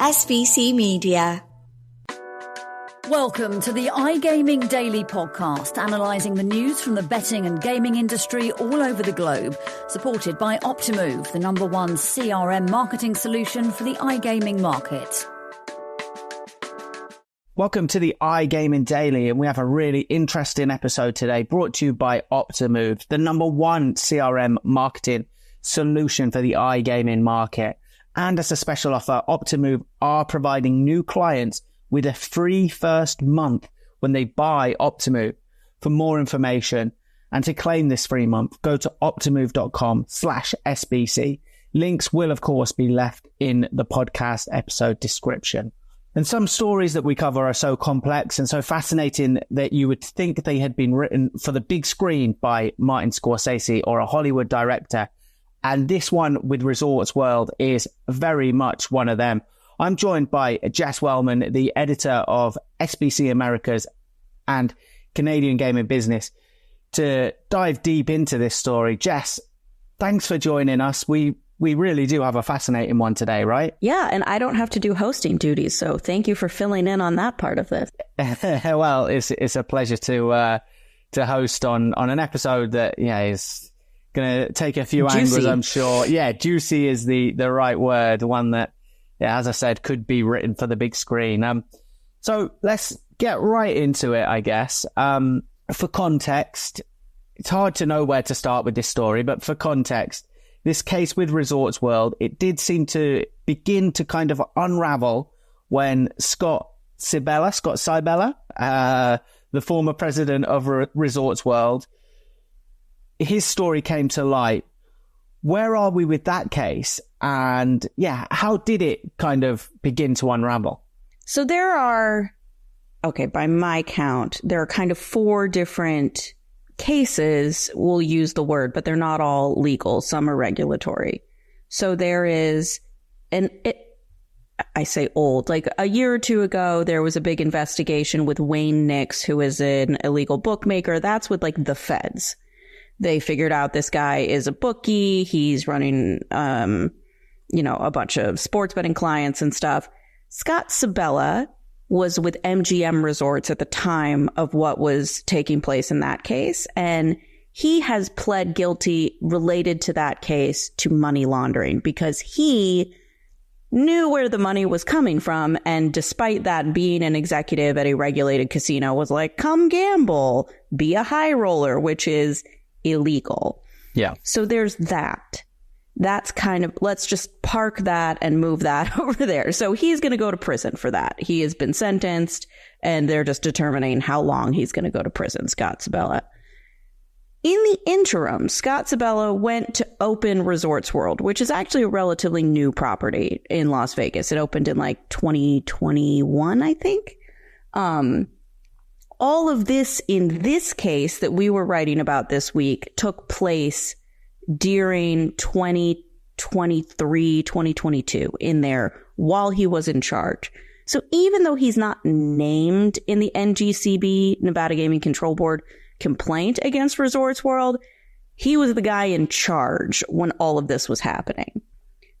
SBC Media. Welcome to the iGaming Daily Podcast, analysing the news from the betting and gaming industry all over the globe, supported by Optimove, the #1 CRM marketing solution for the iGaming market. Welcome to the iGaming Daily, and we have a really interesting episode today brought to you by Optimove, the #1 CRM marketing solution for the iGaming market. And as a special offer, Optimove are providing new clients with a free first month when they buy Optimove. For more information and to claim this free month, go to optimove.com/SBC. Links will, of course, be left in the podcast episode description. And some stories that we cover are so complex and so fascinating that you would think they had been written for the big screen by Martin Scorsese or a Hollywood director. And this one with Resorts World is very much one of them. I'm joined by Jess Welman, the editor of SBC Americas and Canadian Gaming Business, to dive deep into this story. Jess, thanks for joining us. We really do have a fascinating one today, right? Yeah, and I don't have to do hosting duties, so thank you for filling in on that part of this. Well, it's a pleasure to host on an episode that is going to take a few angles, I'm sure. Yeah, juicy is the right word, one that, as I said, could be written for the big screen. So let's get right into it, I guess. For context, it's hard to know where to start with this story, but for context, this case with Resorts World, it did seem to begin to kind of unravel when Scott Sibella, the former president of Resorts World, his story came to light. Where are we with that case? And how did it kind of begin to unravel? So there are, by my count, there are kind of 4 different cases, we'll use the word, but they're not all legal. Some are regulatory. So there is, I say old, like a year or two ago, there was a big investigation with Wayne Nix, who is an illegal bookmaker. That's with like the feds. They figured out this guy is a bookie. He's running, a bunch of sports betting clients and stuff. Scott Sibella was with MGM Resorts at the time of what was taking place in that case. And he has pled guilty related to that case to money laundering because he knew where the money was coming from. And despite that, being an executive at a regulated casino was like, come gamble, be a high roller, which is illegal. Yeah. So there's that. That's kind of, let's just park that and move that over there. So he's going to go to prison for that. He has been sentenced and they're just determining how long he's going to go to prison, Scott Sibella. In the interim, Scott Sibella went to open Resorts World, which is actually a relatively new property in Las Vegas. It opened in like 2021, I think. All of this in this case that we were writing about this week took place during 2023, 2022 in there while he was in charge. So even though he's not named in the NGCB, Nevada Gaming Control Board, complaint against Resorts World, he was the guy in charge when all of this was happening.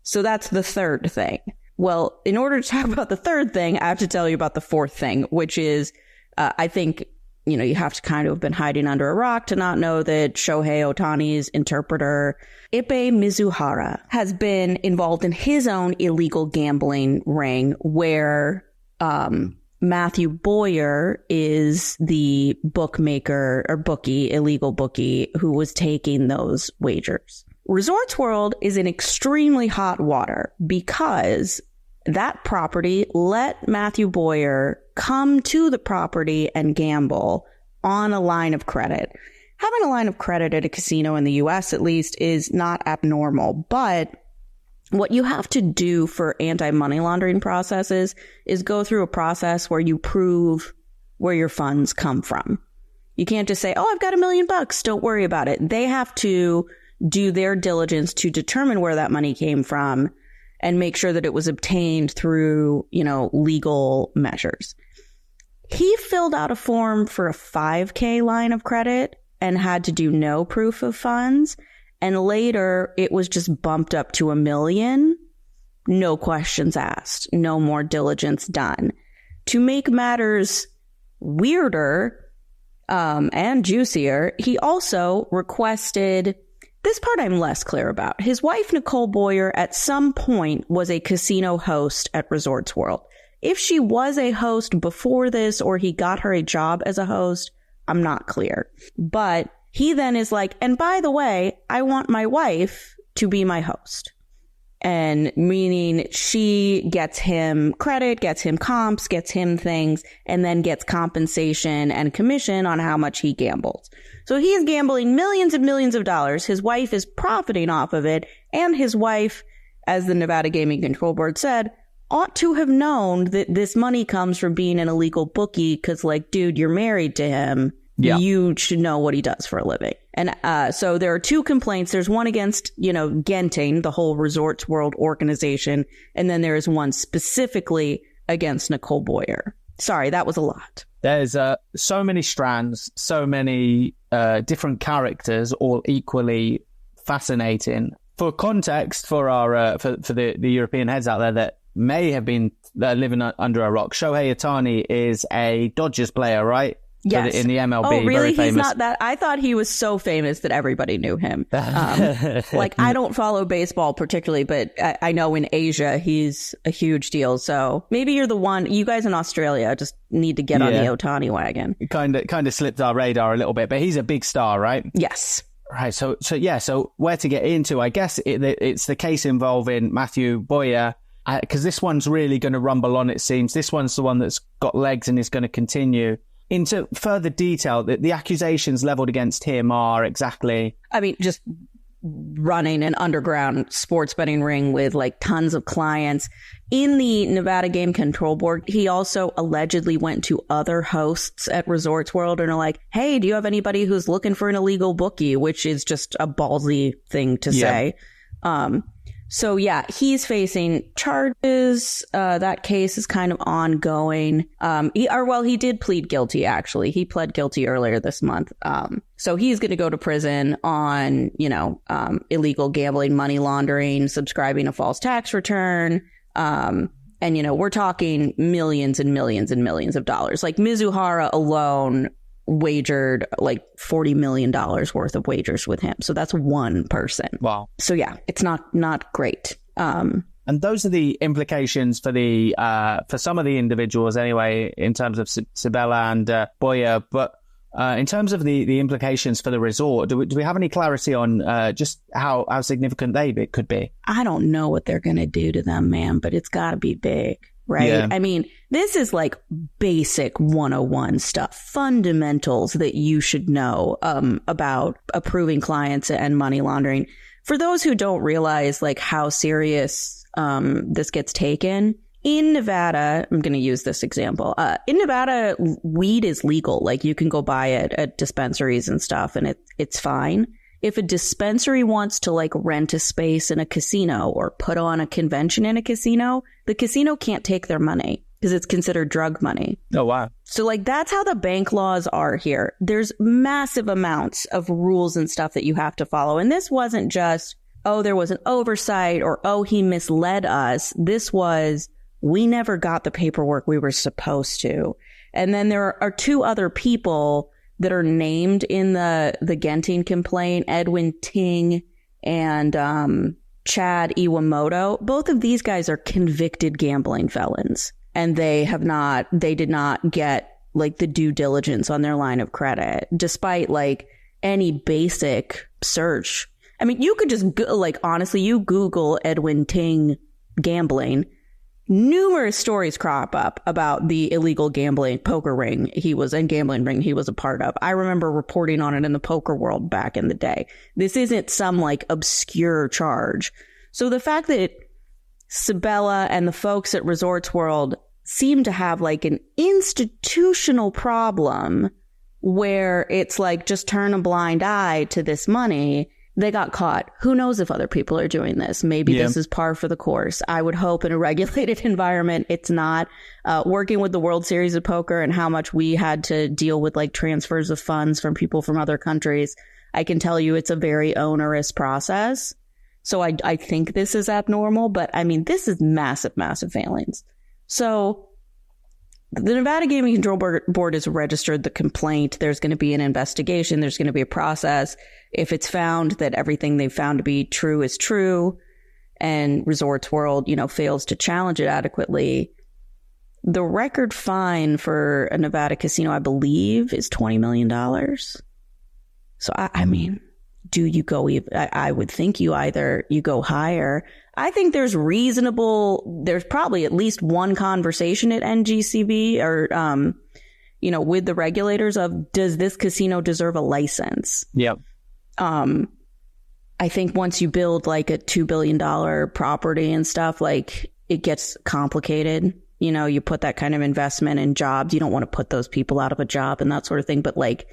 So that's the third thing. Well, in order to talk about the third thing, I have to tell you about the fourth thing, which is I think, you have to kind of have been hiding under a rock to not know that Shohei Ohtani's interpreter, Ippei Mizuhara, has been involved in his own illegal gambling ring where Matthew Boyer is the bookmaker or illegal bookie who was taking those wagers. Resorts World is in extremely hot water because that property let Matthew Boyer come to the property and gamble on a line of credit. Having a line of credit at a casino in the US, at least, is not abnormal. But what you have to do for anti-money laundering processes is go through a process where you prove where your funds come from. You can't just say, I've got $1 million, don't worry about it. They have to do their diligence to determine where that money came from and make sure that it was obtained through, legal measures. He filled out a form for a 5K line of credit and had to do no proof of funds. And later it was just bumped up to $1 million. no questions asked, no more diligence done. To make matters weirder and juicier, he also requested, this part I'm less clear about. His wife, Nicole Boyer, at some point was a casino host at Resorts World. If she was a host before this or he got her a job as a host, I'm not clear. But he then is like, and by the way, I want my wife to be my host. And meaning she gets him credit, gets him comps, gets him things, and then gets compensation and commission on how much he gambles. So he is gambling millions and millions of dollars. His wife is profiting off of it. And his wife, as the Nevada Gaming Control Board said, ought to have known that this money comes from being an illegal bookie because, like, dude, you're married to him. Yeah. You should know what he does for a living. And so there are two complaints. There's one against, Genting, the whole Resorts World organization. And then there is one specifically against Nicole Boyer. Sorry, that was a lot. There's so many strands, so many different characters, all equally fascinating. For context, for our for the European heads out there that may have been living under a rock, Shohei Ohtani is a Dodgers player, right? Yes. In the MLB. Oh, really? Very famous. He's not that. I thought he was so famous that everybody knew him. I don't follow baseball particularly, but I know in Asia he's a huge deal. So maybe you're the one. You guys in Australia just need to get on the Ohtani wagon. Kind of slipped our radar a little bit, but he's a big star, right? Yes. Right. So where to get into? I guess it's the case involving Matthew Boyer. Because this one's really going to rumble on, it seems. This one's the one that's got legs and is going to continue. Into further detail, the accusations leveled against him are exactly... just running an underground sports betting ring with like tons of clients. In the Nevada Game Control Board, he also allegedly went to other hosts at Resorts World and are like, hey, do you have anybody who's looking for an illegal bookie? Which is just a ballsy thing to say. So yeah, he's facing charges. That case is kind of ongoing. He did plead guilty, actually. He pled guilty earlier this month. So he's going to go to prison on, illegal gambling, money laundering, subscribing a false tax return. And, we're talking millions and millions and millions of dollars. Like Mizuhara alone wagered like $40 million worth of wagers with him. So that's one person. Wow. So yeah, it's not great. And those are the implications for for some of the individuals anyway, in terms of Sibella and Boyer. But in terms of the implications for the resort, do we have any clarity on just how significant they could be? I don't know what they're going to do to them, man, but it's got to be big. Right. Yeah. I mean, this is like basic 101 stuff, fundamentals that you should know about approving clients and money laundering. For those who don't realize like how serious this gets taken, in Nevada, I'm going to use this example. In Nevada, weed is legal. Like you can go buy it at dispensaries and stuff and it's fine. If a dispensary wants to like rent a space in a casino or put on a convention in a casino, the casino can't take their money because it's considered drug money. Oh, wow. So like that's how the bank laws are here. There's massive amounts of rules and stuff that you have to follow. And this wasn't just, oh, there was an oversight or, oh, he misled us. This was, we never got the paperwork we were supposed to. And then there are two other people that are named in the Genting complaint, Edwin Ting and Chad Iwamoto. Both of these guys are convicted gambling felons, and they did not get like the due diligence on their line of credit, despite like any basic search. I mean, you could just honestly, you Google Edwin Ting gambling. Numerous stories crop up about the illegal gambling poker ring gambling ring he was a part of. I remember reporting on it in the poker world back in the day. This isn't some like obscure charge. So the fact that Sibella and the folks at Resorts World seem to have like an institutional problem where it's like just turn a blind eye to this money. They got caught. Who knows if other people are doing this? Maybe this is par for the course. I would hope in a regulated environment it's not. Working with the World Series of Poker and how much we had to deal with like transfers of funds from people from other countries, I can tell you it's a very onerous process. So I think this is abnormal, but I mean, this is massive, massive failings. So the Nevada Gaming Control Board has registered the complaint. There's going to be an investigation. There's going to be a process. If it's found that everything they've found to be true is true and Resorts World, fails to challenge it adequately, the record fine for a Nevada casino, I believe, is $20 million. So, I mean, do you go, I would think you go higher. I think there's probably at least one conversation at NGCB or, with the regulators of, does this casino deserve a license? Yep. I think once you build like a $2 billion property and stuff, like it gets complicated. You put that kind of investment in jobs. You don't want to put those people out of a job and that sort of thing. But like,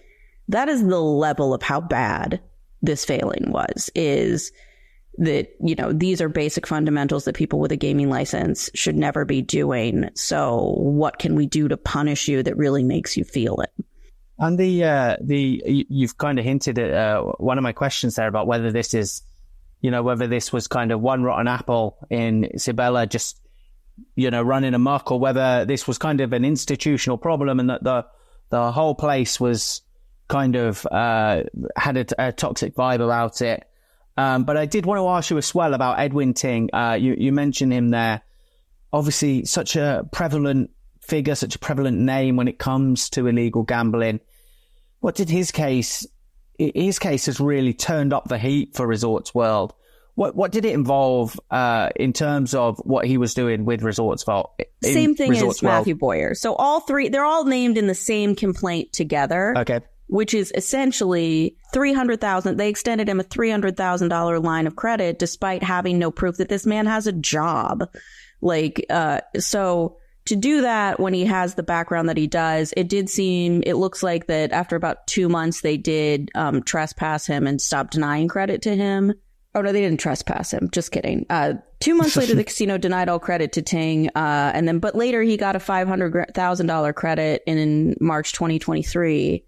that is the level of how bad this failing is that, these are basic fundamentals that people with a gaming license should never be doing. So what can we do to punish you that really makes you feel it? And you've kind of hinted at one of my questions there about whether this is, whether this was kind of one rotten apple in Sibella just, running amok, or whether this was kind of an institutional problem and that the whole place was kind of had a toxic vibe about it. But I did want to ask you as well about Edwin Ting. You mentioned him there. Obviously, such a prevalent figure, such a prevalent name when it comes to illegal gambling. What did his case? His case has really turned up the heat for Resorts World. What did it involve in terms of what he was doing with Resorts World? Same thing as Matthew Boyer. So all three, they're all named in the same complaint together. Okay. Which is essentially $300,000. They extended him a $300,000 line of credit despite having no proof that this man has a job. So to do that when he has the background that he does, it looks like that after about 2 months, they did trespass him and stop denying credit to him. Oh, no, they didn't trespass him. Just kidding. 2 months later, the casino denied all credit to Ting. But later he got a $500,000 credit in March 2023.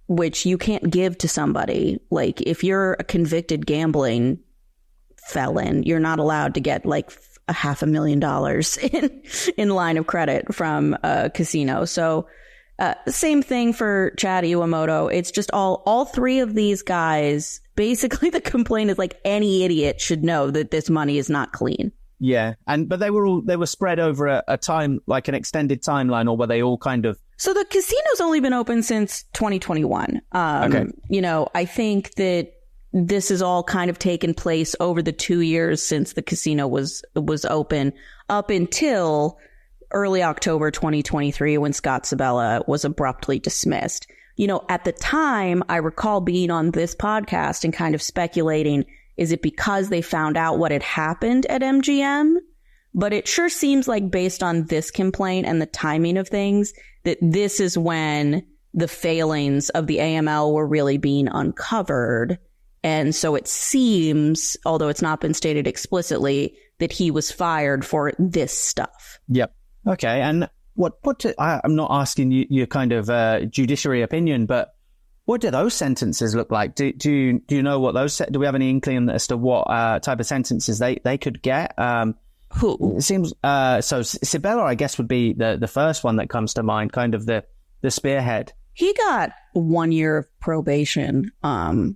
Which you can't give to somebody. Like, if you're a convicted gambling felon, you're not allowed to get like $500,000 in line of credit from a casino. So, same thing for Chad Iwamoto. It's just all three of these guys. Basically, the complaint is like any idiot should know that this money is not clean. Yeah, but they were spread over a time, like an extended timeline, or were they all kind of? So the casino's only been open since 2021. Okay. I think that this has all kind of taken place over the 2 years since the casino was open, up until early October 2023, when Scott Sibella was abruptly dismissed. At the time, I recall being on this podcast and kind of speculating, is it because they found out what had happened at MGM? But it sure seems like, based on this complaint and the timing of things, that this is when the failings of the AML were really being uncovered. And so it seems, although it's not been stated explicitly, that he was fired for this stuff. Yep. Okay. And I'm not asking you your kind of judiciary opinion, but what do those sentences look like? Do you know what do we have any inkling as to what type of sentences they could get? Who? It seems so Sibella, I guess, would be the first one that comes to mind, kind of the spearhead. He got 1 year of probation, real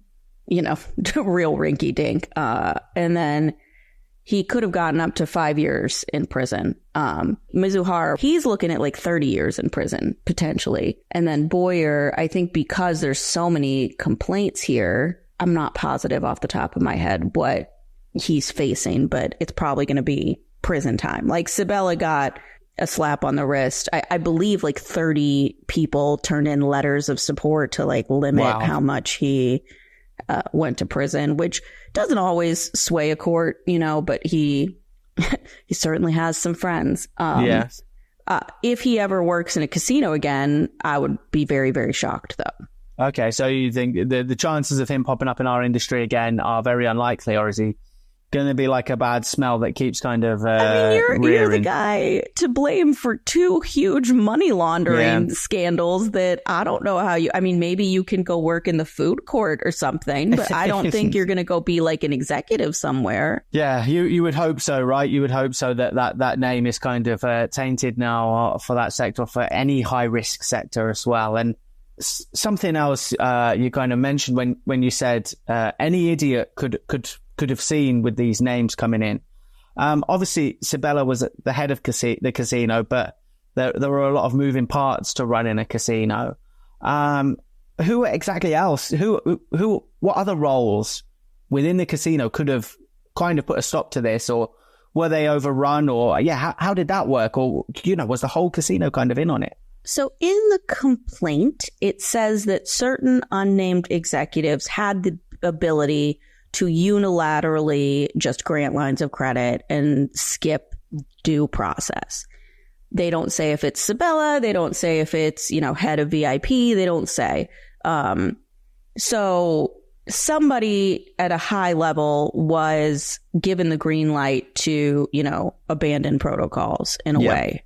rinky dink. And then he could have gotten up to 5 years in prison. Mizuhara, he's looking at like 30 years in prison, potentially. And then Boyer, I think because there's so many complaints here, I'm not positive off the top of my head what he's facing, but it's probably going to be prison time. Like, Sibella got a slap on the wrist. I believe like 30 people turned in letters of support to like limit how much he went to prison, which doesn't always sway a court, but he certainly has some friends. Yes. If he ever works in a casino again, I would be very, very shocked, though. Okay, so you think the chances of him popping up in our industry again are very unlikely, or is he going to be like a bad smell that keeps kind of you're the guy to blame for 2 huge money laundering scandals that I don't know how maybe you can go work in the food court or something, but I don't think you're going to go be like an executive somewhere. Yeah, you would hope so, right? You would hope so that name is kind of tainted now for that sector, for any high risk sector as well. And something else you kind of mentioned when you said any idiot could have seen with these names coming in. Obviously, Sabella was at the head of the casino, but there were a lot of moving parts to running a casino. Who exactly else? What other roles within the casino could have kind of put a stop to this, or were they overrun, or how did that work? Or, was the whole casino kind of in on it? So in the complaint, it says that certain unnamed executives had the ability to unilaterally just grant lines of credit and skip due process. They don't say if it's Sabella. They don't say if it's, head of VIP. They don't say. So somebody at a high level was given the green light to, abandon protocols in a way.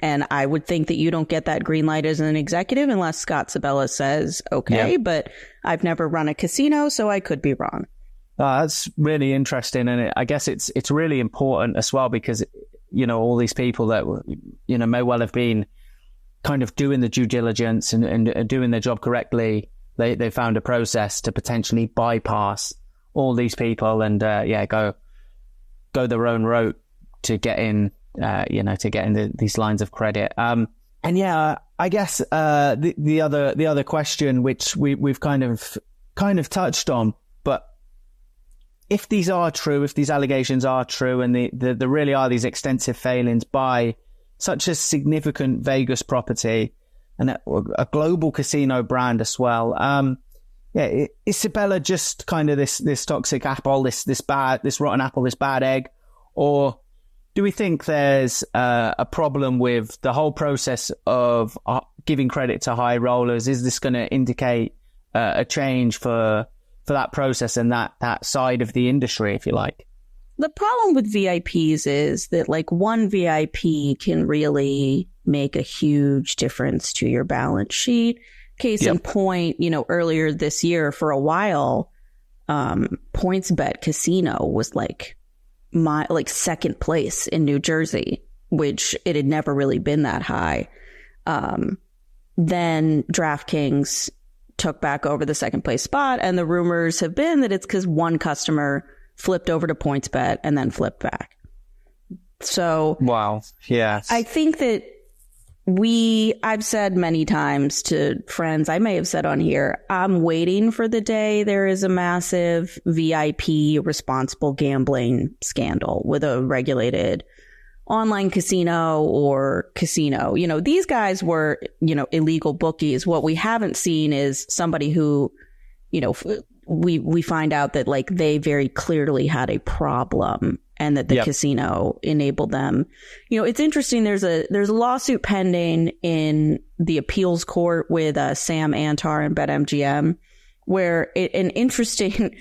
And I would think that you don't get that green light as an executive unless Scott Sabella says, okay, but I've never run a casino, so I could be wrong. That's really interesting. And I guess it's really important as well because, all these people that, may well have been kind of doing the due diligence and doing their job correctly. They found a process to potentially bypass all these people and, go their own route to get in, to get into these lines of credit. I guess the other question, which we've kind of touched on, but if these are true, if these allegations are true, and there really are these extensive failings by such a significant Vegas property and a global casino brand as well, is Sabella just kind of this toxic apple, this rotten apple, this bad egg, or do we think there's a problem with the whole process of giving credit to high rollers? Is this going to indicate a change for that process and that side of the industry, if you like? The problem with VIPs is that one VIP can really make a huge difference to your balance sheet. Case in point, earlier this year for a while, PointsBet Casino was my second place in New Jersey, which it had never really been that high. Then DraftKings took back over the second place spot, and the rumors have been that it's because one customer flipped over to PointsBet and then flipped back. So wow, yeah, I think that I've said many times to friends, I may have said on here, I'm waiting for the day there is a massive VIP responsible gambling scandal with a regulated online casino or casino. These guys were, illegal bookies. What we haven't seen is somebody who, we find out that they very clearly had a problem and that the casino enabled them. It's interesting. There's a lawsuit pending in the appeals court with Sam Antar and BetMGM, where an interesting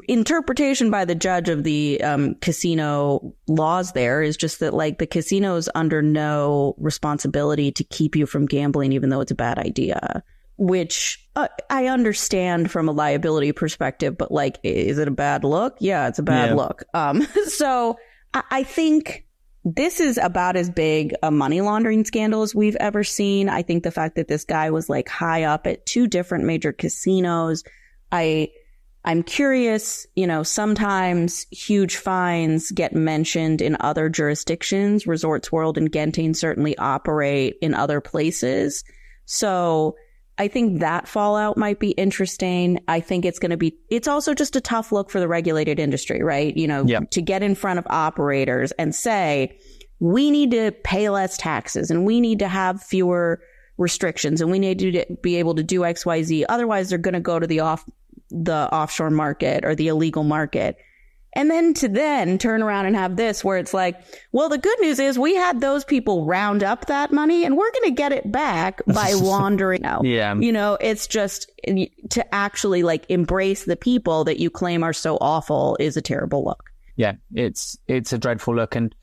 interpretation by the judge of the casino laws there is just that the casino is under no responsibility to keep you from gambling, even though it's a bad idea, which I understand from a liability perspective, but is it a bad look? Yeah, it's a bad look. So I think this is about as big a money laundering scandal as we've ever seen. I think the fact that this guy was high up at 2 different major casinos, I'm curious, sometimes huge fines get mentioned in other jurisdictions. Resorts World and Genting certainly operate in other places. So I think that fallout might be interesting. I think it's also just a tough look for the regulated industry, right? To get in front of operators and say, we need to pay less taxes and we need to have fewer restrictions and we need to be able to do X, Y, Z. Otherwise, they're going to go to the offshore market or the illegal market. And then turn around and have this where it's well, the good news is we had those people round up that money and we're going to get it back by laundering out. Yeah. It's just to actually embrace the people that you claim are so awful is a terrible look. Yeah, it's a dreadful look, and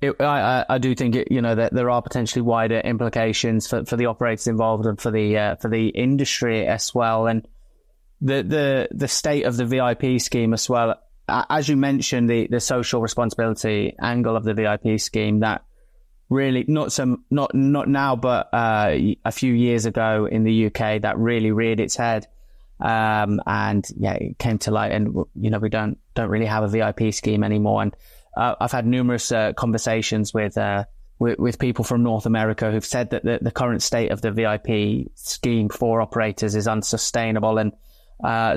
I do think that there are potentially wider implications for the operators involved and for the industry as well, and the state of the VIP scheme as well. As you mentioned, the social responsibility angle of the VIP scheme, that really not now, but a few years ago in the UK, that really reared its head, and it came to light, and we don't really have a VIP scheme anymore. And I've had numerous conversations with people from North America who've said that the current state of the VIP scheme for operators is unsustainable, and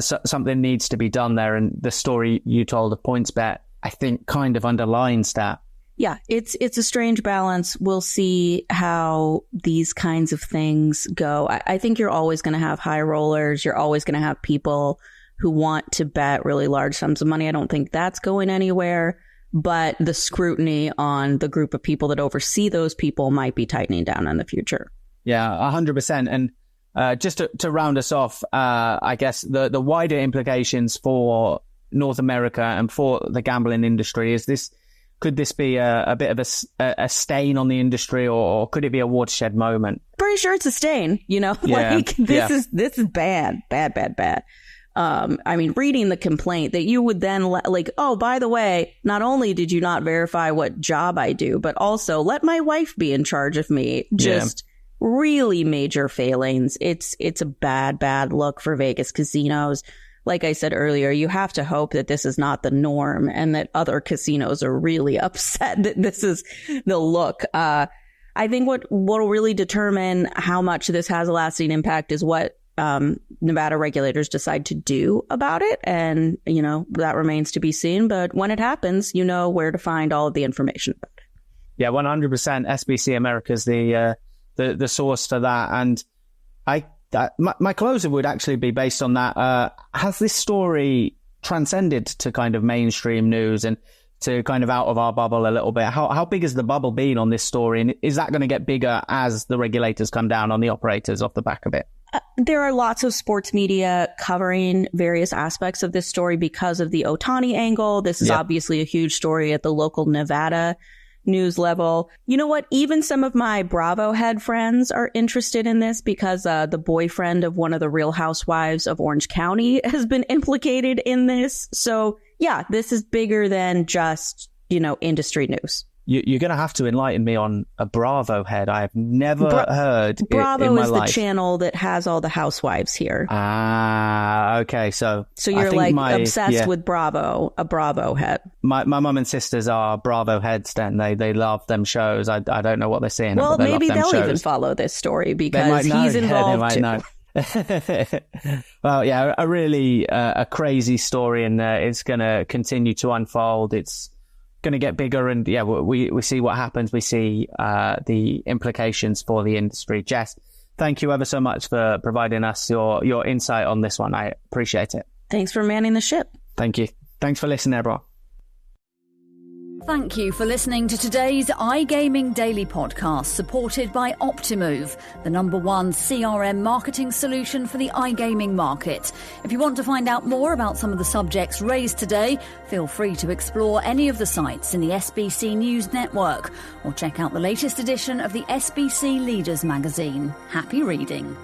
something needs to be done there. And the story you told of PointsBet, I think, kind of underlines that. Yeah, it's a strange balance. We'll see how these kinds of things go. I think you're always going to have high rollers. You're always going to have people who want to bet really large sums of money. I don't think that's going anywhere. But the scrutiny on the group of people that oversee those people might be tightening down in the future. Yeah, 100%. And just to round us off, I guess the wider implications for North America and for the gambling industry could this be a bit of a stain on the industry, or could it be a watershed moment? Pretty sure it's a stain, this is bad. I mean, reading the complaint that you would then oh, by the way, not only did you not verify what job I do, but also let my wife be in charge of me. Just really major failings. It's a bad look for Vegas casinos. Like I said earlier, you have to hope that this is not the norm and that other casinos are really upset that this is the look. I think what will really determine how much this has a lasting impact is what Nevada regulators decide to do about it. And, that remains to be seen. But when it happens, you know where to find all of the information about it. Yeah, 100%. SBC Americas, the source for that. And my closer would actually be based on that. Has this story transcended to kind of mainstream news and to kind of out of our bubble a little bit? How big has the bubble been on this story? And is that going to get bigger as the regulators come down on the operators off the back of it? There are lots of sports media covering various aspects of this story because of the Ohtani angle. This is obviously a huge story at the local Nevada news level. You know what? Even some of my Bravo head friends are interested in this because the boyfriend of one of the Real Housewives of Orange County has been implicated in this. So yeah, this is bigger than just, industry news. You're going to have to enlighten me on a Bravo head. I have never heard Bravo in my is life. The channel that has all the housewives here. Ah, okay. So you're obsessed with Bravo, a Bravo head. My mum and sisters are Bravo heads. Then they love them shows. I don't know what they're seeing. Well, but maybe they'll shows. Even follow this story because he's involved too. Well, yeah, a really a crazy story, and it's going to continue to unfold. It's going to get bigger, and we see what happens. We see the implications for the industry. Jess, thank you ever so much for providing us your insight on this one. I appreciate it. Thanks for manning the ship. Thank you. Thanks for listening, everyone. Thank you for listening to today's iGaming Daily Podcast, supported by Optimove, the #1 CRM marketing solution for the iGaming market. If you want to find out more about some of the subjects raised today, feel free to explore any of the sites in the SBC News Network or check out the latest edition of the SBC Leaders magazine. Happy reading.